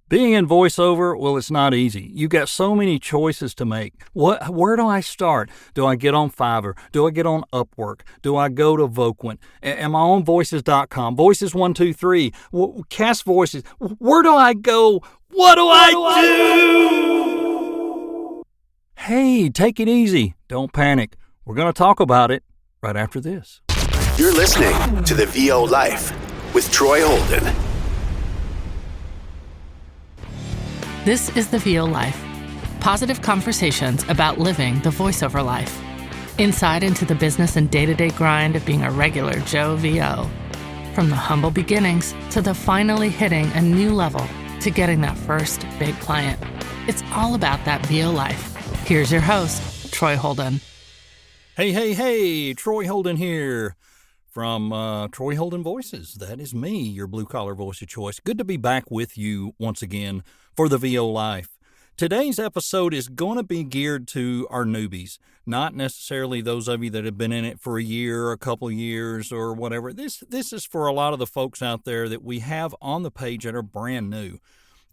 Being in voiceover, well, it's not easy. You got so many choices to make. Where do I start? Do I get on Fiverr? Do I get on Upwork? Do I go to Voquent? Am I on Voices.com? Voices123, Cast Voices. Where do I go? What do I do? Hey, take it easy. Don't panic. We're going to talk about it right after this. You're listening to The VO Life with Troy Holden. This is The VO Life. Positive conversations about living the voiceover life. Insight into the business and day-to-day grind of being a regular Joe VO. From the humble beginnings to the finally hitting a new level to getting that first big client. It's all about that VO life. Here's your host, Troy Holden. Hey, Troy Holden here from Troy Holden Voices. That is me, your blue-collar voice of choice. Good to be back with you once again for the VO Life. Today's episode is going to be geared to our newbies, not necessarily those of you that have been in it for a year or a couple of years or whatever. This is for a lot of the folks out there that we have on the page that are brand new,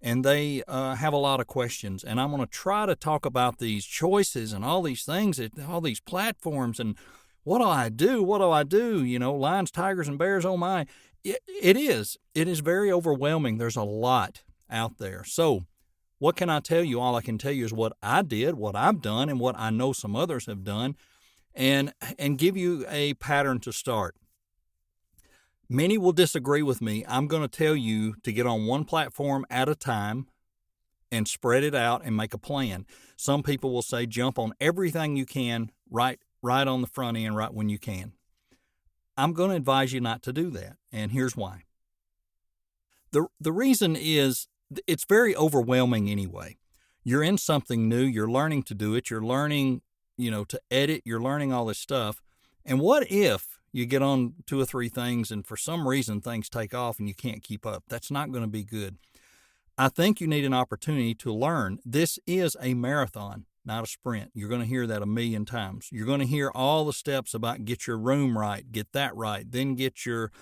and they have a lot of questions. And I'm going to try to talk about these choices and all these things, all these platforms, and what do I do? What do I do? You know, lions, tigers, and bears, oh my. It is very overwhelming. There's a lot out there. So what can I tell you? All I can tell you is what I did, what I've done, and what I know some others have done, and give you a pattern to start. Many will disagree with me. I'm going to tell you to get on one platform at a time and spread it out and make a plan. Some people will say jump on everything you can right on the front end, right when you can. I'm going to advise you not to do that, and here's why. The reason is it's very overwhelming anyway. You're in something new. You're learning to do it. You're learning, to edit. You're learning all this stuff. And what if you get on 2 or 3 things and for some reason things take off and you can't keep up? That's not going to be good. I think you need an opportunity to learn. This is a marathon, not a sprint. You're going to hear that a million times. You're going to hear all the steps about get your room right, get that right, then get your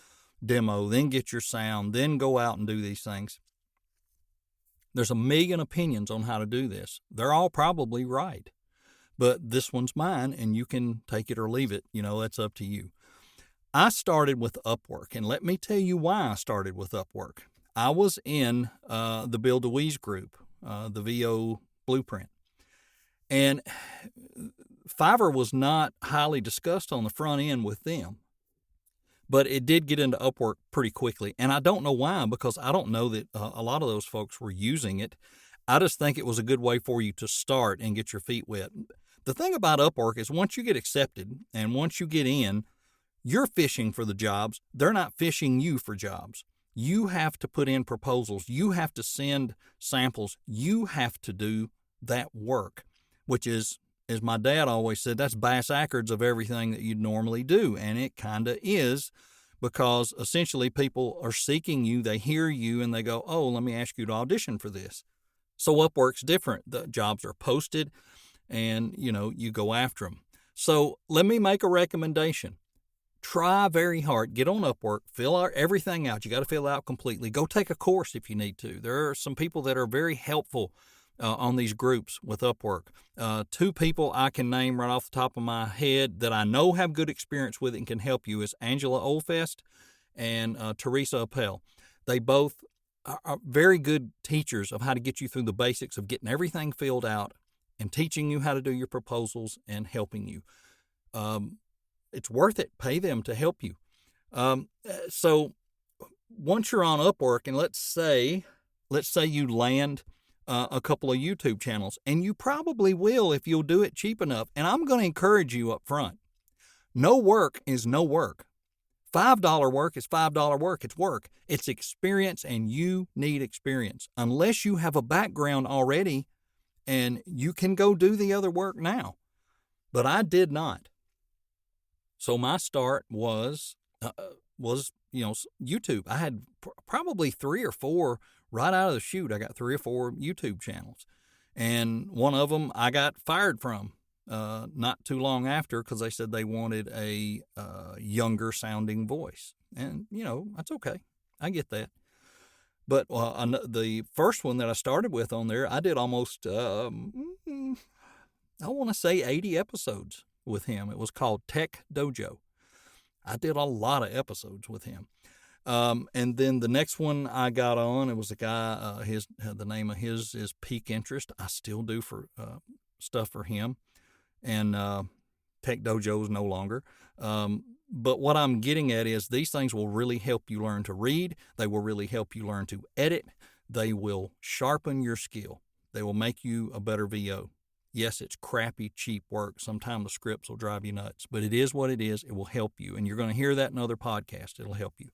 demo, then get your sound, then go out and do these things. There's a million opinions on how to do this. They're all probably right, but this one's mine, and you can take it or leave it. That's up to you. I started with Upwork, and let me tell you why I started with Upwork. I was in the Bill DeWeese group, the VO Blueprint, and Fiverr was not highly discussed on the front end with them. But it did get into Upwork pretty quickly. And I don't know why, because I don't know that a lot of those folks were using it. I just think it was a good way for you to start and get your feet wet. The thing about Upwork is once you get accepted and once you get in, you're fishing for the jobs. They're not fishing you for jobs. You have to put in proposals. You have to send samples. You have to do that work, which is, as my dad always said, that's bass-ackwards of everything that you'd normally do. And it kind of is, because essentially people are seeking you, they hear you, and they go, oh, let me ask you to audition for this. So Upwork's different. The jobs are posted, and, you go after them. So let me make a recommendation. Try very hard. Get on Upwork. Fill everything out. You got to fill out completely. Go take a course if you need to. There are some people that are very helpful on these groups with Upwork. 2 people I can name right off the top of my head that I know have good experience with it and can help you is Angela Oldfest and Teresa Appel. They both are very good teachers of how to get you through the basics of getting everything filled out and teaching you how to do your proposals and helping you. It's worth it. Pay them to help you. So once you're on Upwork, and let's say you land a couple of YouTube channels, and you probably will if you'll do it cheap enough. And I'm going to encourage you up front. No work is no work. $5 work is $5 work. It's work. It's experience, and you need experience. Unless you have a background already, and you can go do the other work now. But I did not. So my start was YouTube. I had probably 3 or 4 right out of the chute. I got 3 or 4 YouTube channels, and one of them I got fired from not too long after because they said they wanted a younger sounding voice, and that's okay. I get that. But the first one that I started with on there, I did almost, I want to say 80 episodes with him. It was called Tech Dojo. I did a lot of episodes with him. And then the next one I got on, it was a guy, the name of his is Peak Interest. I still do for stuff for him. And Tech Dojo is no longer. But what I'm getting at is these things will really help you learn to read. They will really help you learn to edit. They will sharpen your skill. They will make you a better VO. Yes, it's crappy, cheap work. Sometimes the scripts will drive you nuts, but it is what it is. It will help you. And you're going to hear that in other podcasts. It'll help you.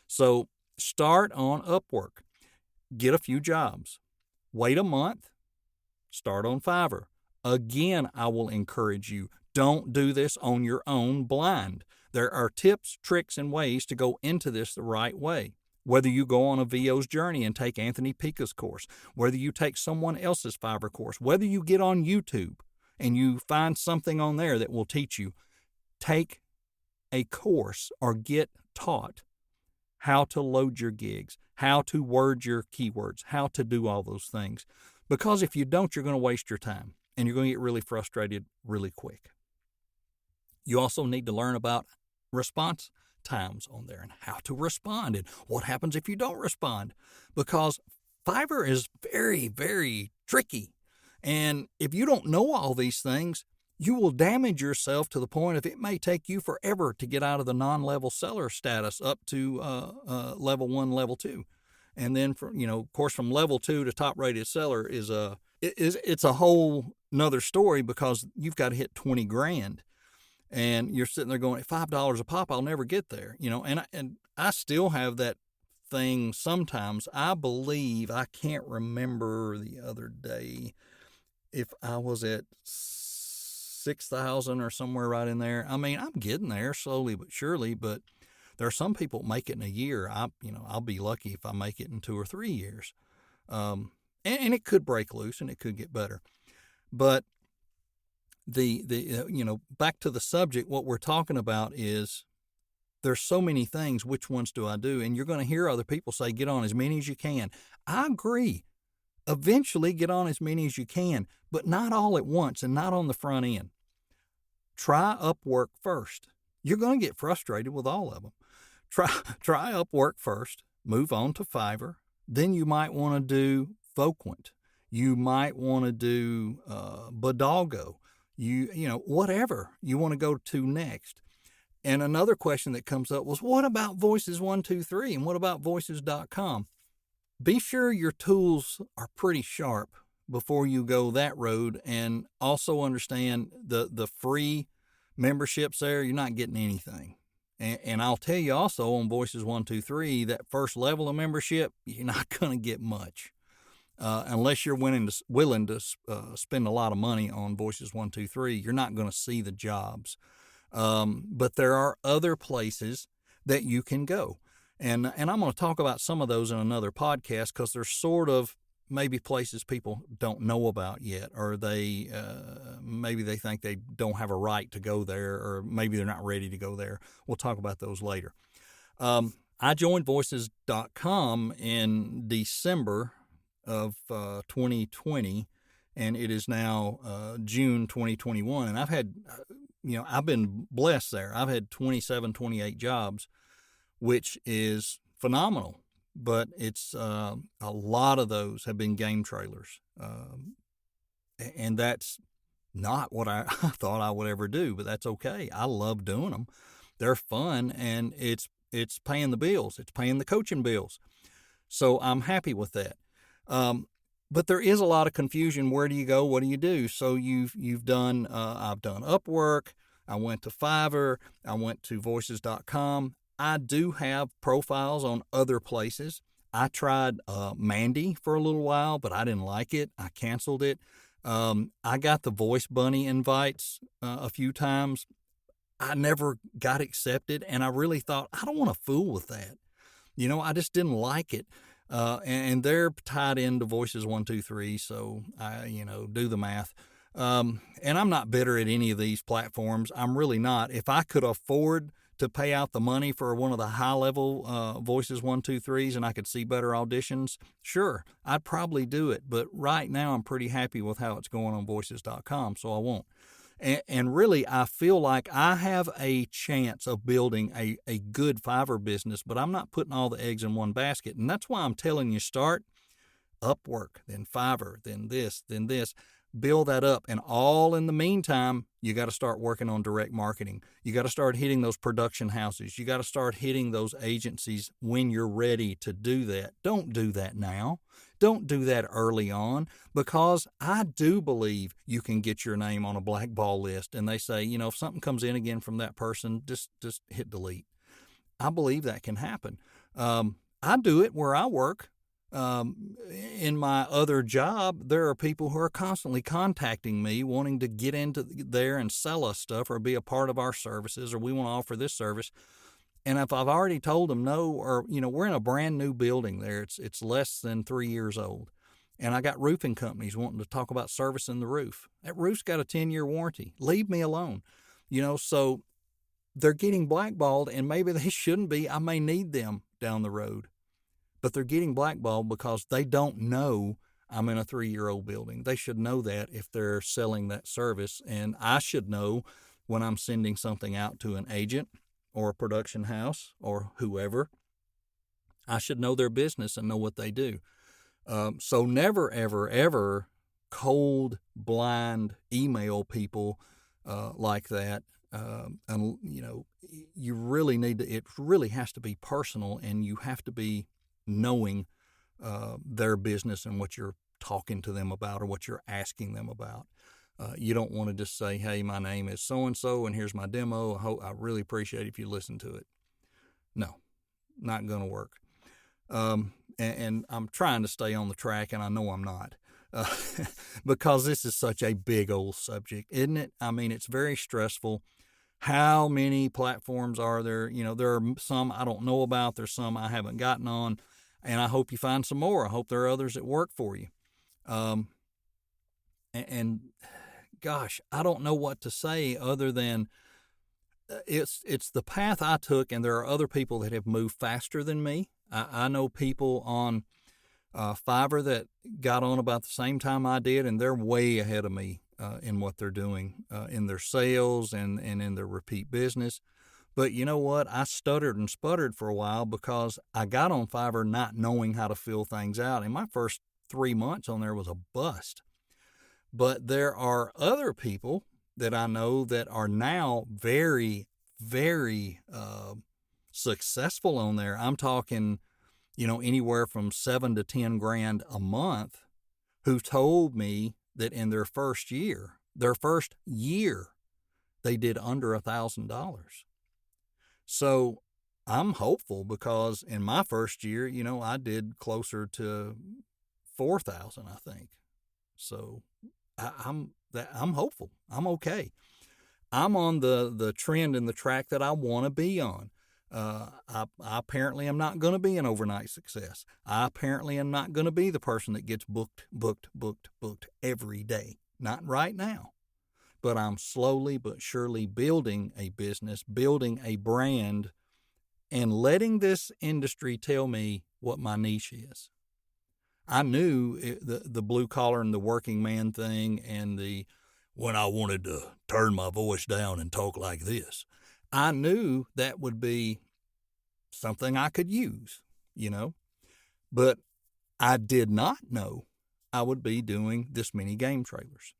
So start on Upwork. Get a few jobs. Wait a month. Start on Fiverr. Again, I will encourage you, don't do this on your own blind. There are tips, tricks, and ways to go into this the right way. Whether you go on a VO's journey and take Anthony Pica's course, whether you take someone else's Fiverr course, whether you get on YouTube and you find something on there that will teach you, take a course or get taught how to load your gigs, how to word your keywords, how to do all those things. Because if you don't, you're going to waste your time and you're going to get really frustrated really quick. You also need to learn about response times on there and how to respond and what happens if you don't respond, because Fiverr is very, very tricky. And if you don't know all these things, you will damage yourself to the point of it may take you forever to get out of the non-level seller status up to level 1, level 2. And then, of course, from level 2 to top rated seller it's a whole nother story, because you've got to hit 20 grand. And you're sitting there going, at $5 a pop, I'll never get there, and I still have that thing sometimes. I believe, I can't remember the other day if I was at 6,000 or somewhere right in there. I mean, I'm getting there slowly but surely, but there are some people make it in a year. I'll be lucky if I make it in 2 or 3 years. And it could break loose and it could get better. But back to the subject, what we're talking about is there's so many things. Which ones do I do? And you're going to hear other people say, get on as many as you can. I agree. Eventually get on as many as you can, but not all at once and not on the front end. Try Upwork first. You're going to get frustrated with all of them. Try Upwork first, move on to Fiverr. Then you might want to do Voquent. You might want to do Bodalgo. Whatever you want to go to next. And another question that comes up was, what about Voices 123 and what about voices.com? Be sure your tools are pretty sharp before you go that road, and also understand the free memberships there, you're not getting anything. And I'll tell you also on Voices 123, that first level of membership, you're not going to get much. Unless you're willing to spend a lot of money on Voices 123, you're not going to see the jobs. But there are other places that you can go. And I'm going to talk about some of those in another podcast, because they're sort of maybe places people don't know about yet, or maybe they think they don't have a right to go there, or maybe they're not ready to go there. We'll talk about those later. I joined voices.com in December of 2020, and it is now June 2021. And I've had, I've been blessed there. I've had 27, 28 jobs, which is phenomenal. But it's a lot of those have been game trailers. And that's not what I thought I would ever do, but that's okay. I love doing them. They're fun, and it's paying the bills. It's paying the coaching bills. So I'm happy with that. But there is a lot of confusion. Where do you go? What do you do? So you've done, I've done Upwork. I went to Fiverr. I went to voices.com. I do have profiles on other places. I tried Mandy for a little while, but I didn't like it. I canceled it. I got the Voice Bunny invites a few times. I never got accepted, and I really thought, I don't want to fool with that. I just didn't like it. And they're tied into Voices 123, so I, do the math. And I'm not bitter at any of these platforms. I'm really not. If I could afford to pay out the money for one of the high-level voices 1, 2, 3s, and I could see better auditions, sure, I'd probably do it. But right now I'm pretty happy with how it's going on voices.com, so I won't. And really, I feel like I have a chance of building a good Fiverr business, but I'm not putting all the eggs in one basket. And that's why I'm telling you, start Upwork, then Fiverr, then this, then this. Build that up. And all in the meantime, you got to start working on direct marketing. You got to start hitting those production houses. You got to start hitting those agencies when you're ready to do that. Don't do that now. Don't do that early on, because I do believe you can get your name on a blackball list. And they say, if something comes in again from that person, just hit delete. I believe that can happen. I do it where I work. In my other job, there are people who are constantly contacting me wanting to get into there and sell us stuff or be a part of our services, or we want to offer this service. And if I've already told them no, or, we're in a brand new building there, it's less than 3 years old. And I got roofing companies wanting to talk about servicing the roof. That roof's got a 10-year warranty. Leave me alone. So they're getting blackballed, and maybe they shouldn't be. I may need them down the road. But they're getting blackballed because they don't know I'm in a 3-year-old building. They should know that if they're selling that service. And I should know when I'm sending something out to an agent or a production house or whoever. I should know their business and know what they do. So never, ever, ever cold, blind email people like that. And, you really need to, it really has to be personal, and you have to be knowing their business and what you're talking to them about or what you're asking them about. You don't want to just say, hey, my name is so-and-so and here's my demo. I really appreciate it if you listen to it. No, not going to work. And I'm trying to stay on the track, and I know I'm not, because this is such a big old subject, isn't it? I mean, it's very stressful. How many platforms are there? There are some I don't know about. There's some I haven't gotten on, and I hope you find some more. I hope there are others that work for you. And gosh, I don't know what to say other than it's the path I took, and there are other people that have moved faster than me. I know people on Fiverr that got on about the same time I did, and they're way ahead of me in what they're doing in their sales and in their repeat business. But you know what? I stuttered and sputtered for a while because I got on Fiverr not knowing how to fill things out. And my first 3 months on there was a bust. But there are other people that I know that are now very, very successful on there. I'm talking, anywhere from 7 to 10 grand a month, who told me that in their first year, they did under $1,000. So I'm hopeful, because in my first year, I did closer to 4,000, I think. So I'm hopeful. I'm okay. I'm on the trend and the track that I want to be on. I apparently am not going to be an overnight success. I apparently am not going to be the person that gets booked every day. Not right now. But I'm slowly but surely building a business, building a brand, and letting this industry tell me what my niche is. I knew the blue collar and the working man thing, and when I wanted to turn my voice down and talk like this, I knew that would be something I could use, but I did not know I would be doing this many game trailers.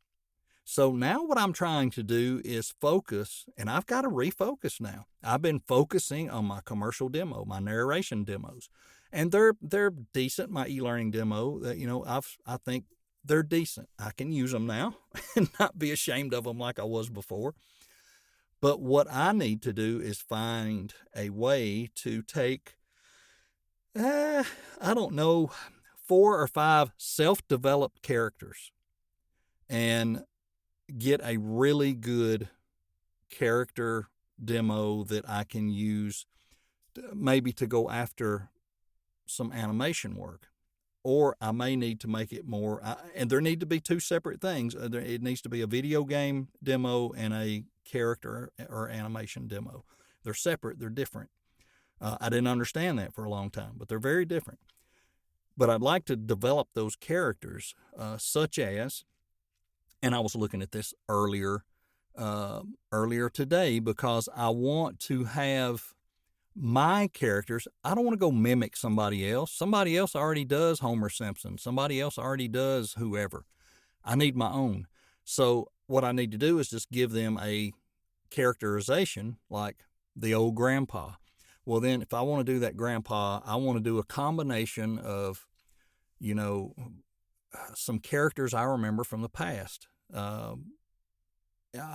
So now what I'm trying to do is focus, and I've got to refocus now. I've been focusing on my commercial demo, my narration demos, and they're decent. My e-learning demo, I think they're decent. I can use them now and not be ashamed of them like I was before. But what I need to do is find a way to take, 4 or 5 self-developed characters and get a really good character demo that I can use maybe to go after some animation work. Or I may need to make it more, and there need to be 2 separate things. It needs to be a video game demo and a character or animation demo. They're separate. They're different. I didn't understand that for a long time, but they're very different. But I'd like to develop those characters, such as, and I was looking at this earlier today, because I want to have my characters. I don't want to go mimic somebody else. Somebody else already does Homer Simpson. Somebody else already does whoever. I need my own. So what I need to do is just give them a characterization like the old grandpa. Well, then if I want to do that grandpa, I want to do a combination of, some characters I remember from the past. I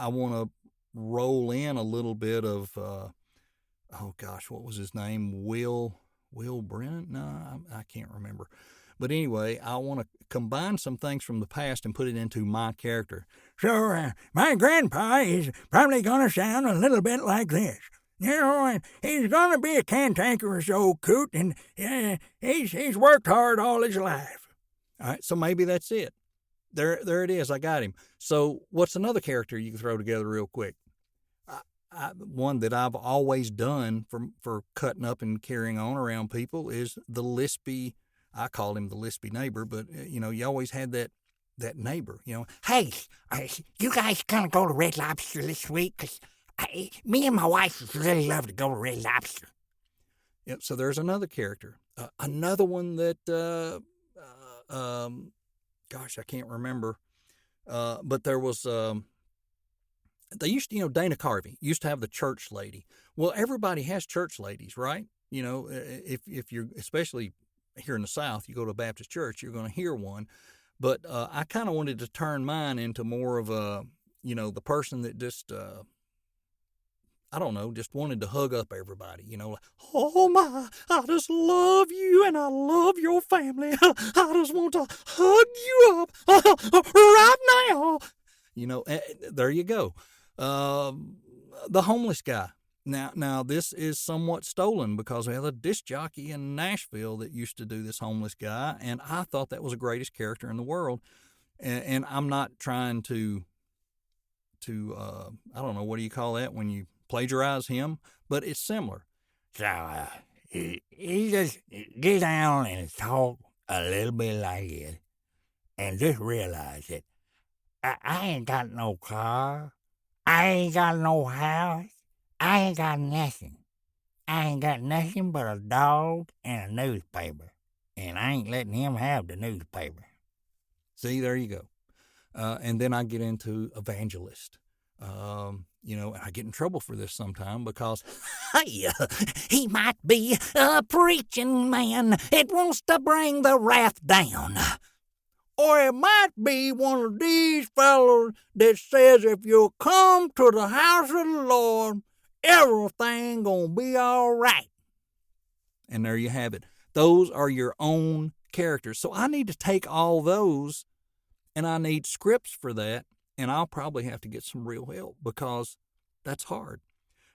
want to roll in a little bit of, what was his name? Will Brennan? No, I can't remember. But anyway, I want to combine some things from the past and put it into my character. So my grandpa is probably going to sound a little bit like this. And he's going to be a cantankerous old coot, and he's worked hard all his life. All right, so maybe that's it. There it is. I got him. So what's another character you can throw together real quick? One that I've always done for cutting up and carrying on around people is the lispy. I call him the lispy neighbor, but you always had that neighbor. Hey, you guys gonna go to Red Lobster this week? 'Cause me and my wife really love to go to Red Lobster. Yep. So there's another character. Another one that, I can't remember. But there was, they used to, Dana Carvey used to have the church lady. Well, everybody has church ladies, right? If you're, especially here in the South, you go to a Baptist church, you're going to hear one. But I kind of wanted to turn mine into more of a, the person that just, just wanted to hug up everybody, like, oh my, I just love you and I love your family. I just want to hug you up right now. There you go. The homeless guy. Now this is somewhat stolen because we had a disc jockey in Nashville that used to do this homeless guy, and I thought that was the greatest character in the world. And I'm not trying to I don't know, what do you call that when you plagiarize him? But it's similar. So he just get down and talk a little bit like it, and just realize that I ain't got no car, I ain't got no house, I ain't got nothing. I ain't got nothing but a dog and a newspaper, and I ain't letting him have the newspaper. See, there you go. And then I get into evangelist. And I get in trouble for this sometime because, hey, he might be a preaching man. It wants to bring the wrath down. Or it might be one of these fellows that says if you'll come to the house of the Lord, everything gonna be all right. And there you have it. Those are your own characters. So I need to take all those, and I need scripts for that. And I'll probably have to get some real help because that's hard.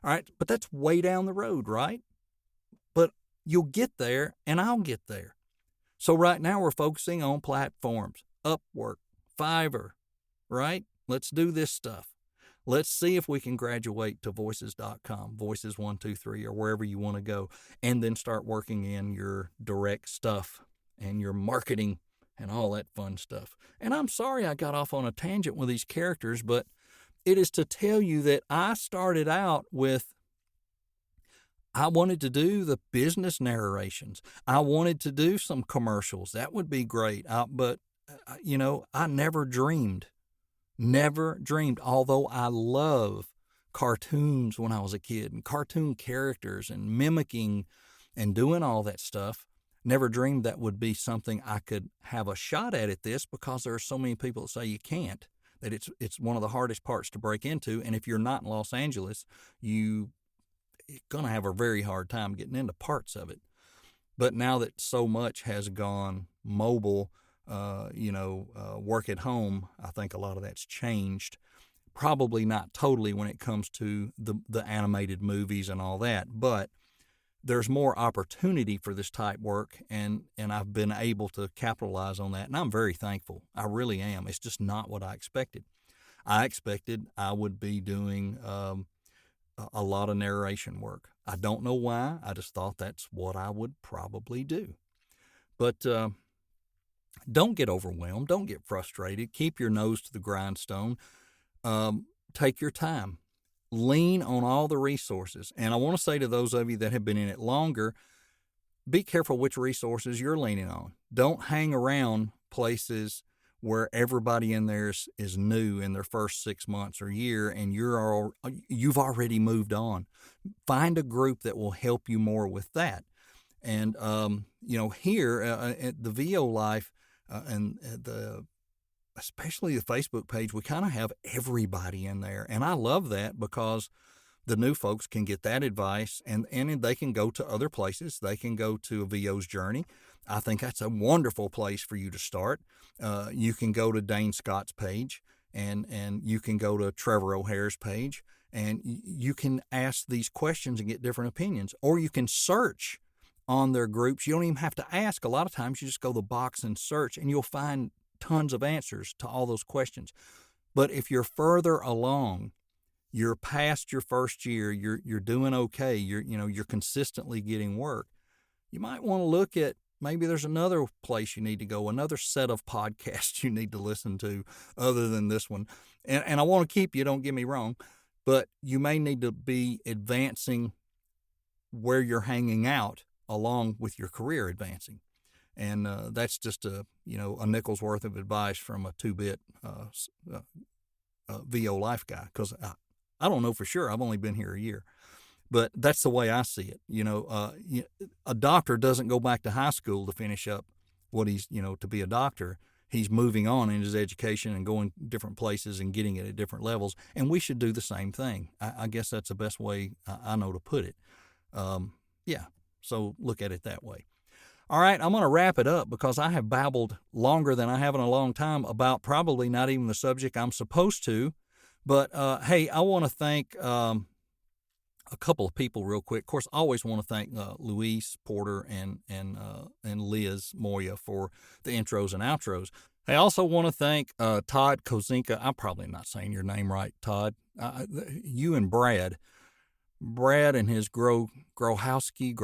All right. But that's way down the road, right? But you'll get there and I'll get there. So right now we're focusing on platforms, Upwork, Fiverr, right? Let's do this stuff. Let's see if we can graduate to voices.com, voices123, or wherever you want to go, and then start working in your direct stuff and your marketing and all that fun stuff. And I'm sorry I got off on a tangent with these characters, but it is to tell you that I started out with, I wanted to do the business narrations. I wanted to do some commercials. That would be great. But I never dreamed, although I love cartoons when I was a kid and cartoon characters and mimicking and doing all that stuff. Never dreamed that would be something I could have a shot at this, because there are so many people that say you can't, that it's one of the hardest parts to break into. And if you're not in Los Angeles, you're going to have a very hard time getting into parts of it. But now that so much has gone mobile, work at home, I think a lot of that's changed. Probably not totally when it comes to the animated movies and all that, but there's more opportunity for this type work, and I've been able to capitalize on that, and I'm very thankful. I really am. It's just not what I expected. I expected I would be doing a lot of narration work. I don't know why. I just thought that's what I would probably do. But don't get overwhelmed. Don't get frustrated. Keep your nose to the grindstone. Take your time. Lean on all the resources. And I want to say to those of you that have been in it longer, be careful which resources you're leaning on. Don't hang around places where everybody in there is new in their first 6 months or year, and you've already moved on. Find a group that will help you more with that. And here at the VO Life and especially the Facebook page, we kind of have everybody in there, and I love that because the new folks can get that advice, and they can go to other places. They can go to a VO's Journey. I think that's a wonderful place for you to start. You can go to Dane Scott's page, and you can go to Trevor O'Hare's page, and you can ask these questions and get different opinions. Or you can search on their groups. You don't even have to ask. A lot of times you just go to the box and search, and you'll find tons of answers to all those questions. But if you're further along, you're past your first year, you're doing okay, you're consistently getting work, you might want to look at maybe there's another place you need to go, another set of podcasts you need to listen to other than this one. And I want to keep you, don't get me wrong, but you may need to be advancing where you're hanging out along with your career advancing. And that's just a nickel's worth of advice from a 2-bit VO Life guy, because I don't know for sure. I've only been here a year, but that's the way I see it. A doctor doesn't go back to high school to finish up what he's, to be a doctor. He's moving on in his education and going different places and getting it at different levels. And we should do the same thing. I guess that's the best way I know to put it. So look at it that way. All right, I'm going to wrap it up because I have babbled longer than I have in a long time about probably not even the subject I'm supposed to. But, hey, I want to thank a couple of people real quick. Of course, I always want to thank Louise Porter and Liz Moya for the intros and outros. I also want to thank Todd Kozinka. I'm probably not saying your name right, Todd. You and Brad and his Grochowski.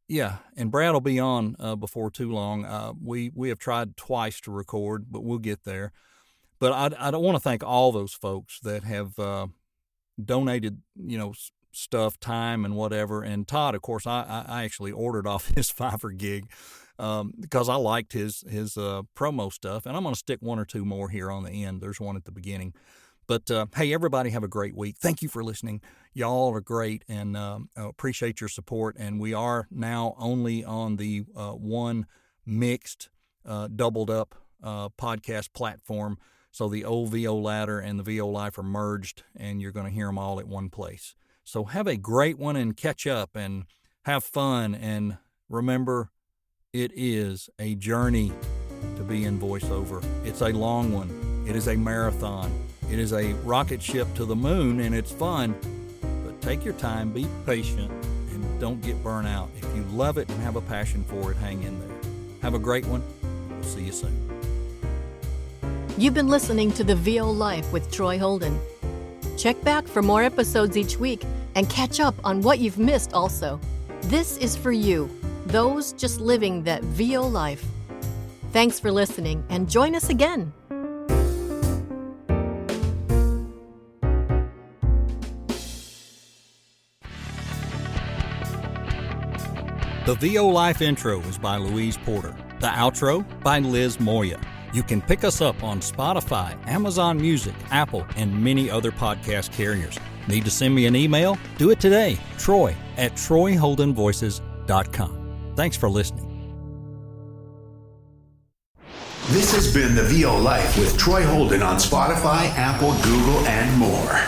Yeah, and Brad will be on before too long. We have tried twice to record, but we'll get there. But I don't want to thank all those folks that have donated, stuff, time, and whatever. And Todd, of course, I actually ordered off his Fiverr gig because I liked his promo stuff. And I'm going to stick one or two more here on the end. There's one at the beginning. But, hey, everybody have a great week. Thank you for listening. Y'all are great, and appreciate your support. And we are now only on the one mixed, doubled up podcast platform. So the old VO Ladder and the VO Life are merged, and you're going to hear them all at one place. So have a great one and catch up and have fun. And remember, it is a journey to be in voiceover. It's a long one. It is a marathon. It is a rocket ship to the moon, and it's fun. But take your time, be patient, and don't get burnt out. If you love it and have a passion for it, hang in there. Have a great one. We'll see you soon. You've been listening to The VO Life with Troy Holden. Check back for more episodes each week and catch up on what you've missed also. This is for you, those just living that VO life. Thanks for listening, and join us again. The VO Life intro is by Louise Porter. The outro by Liz Moya. You can pick us up on Spotify, Amazon Music, Apple, and many other podcast carriers. Need to send me an email? Do it today. Troy@TroyHoldenVoices.com. Thanks for listening. This has been The VO Life with Troy Holden on Spotify, Apple, Google, and more.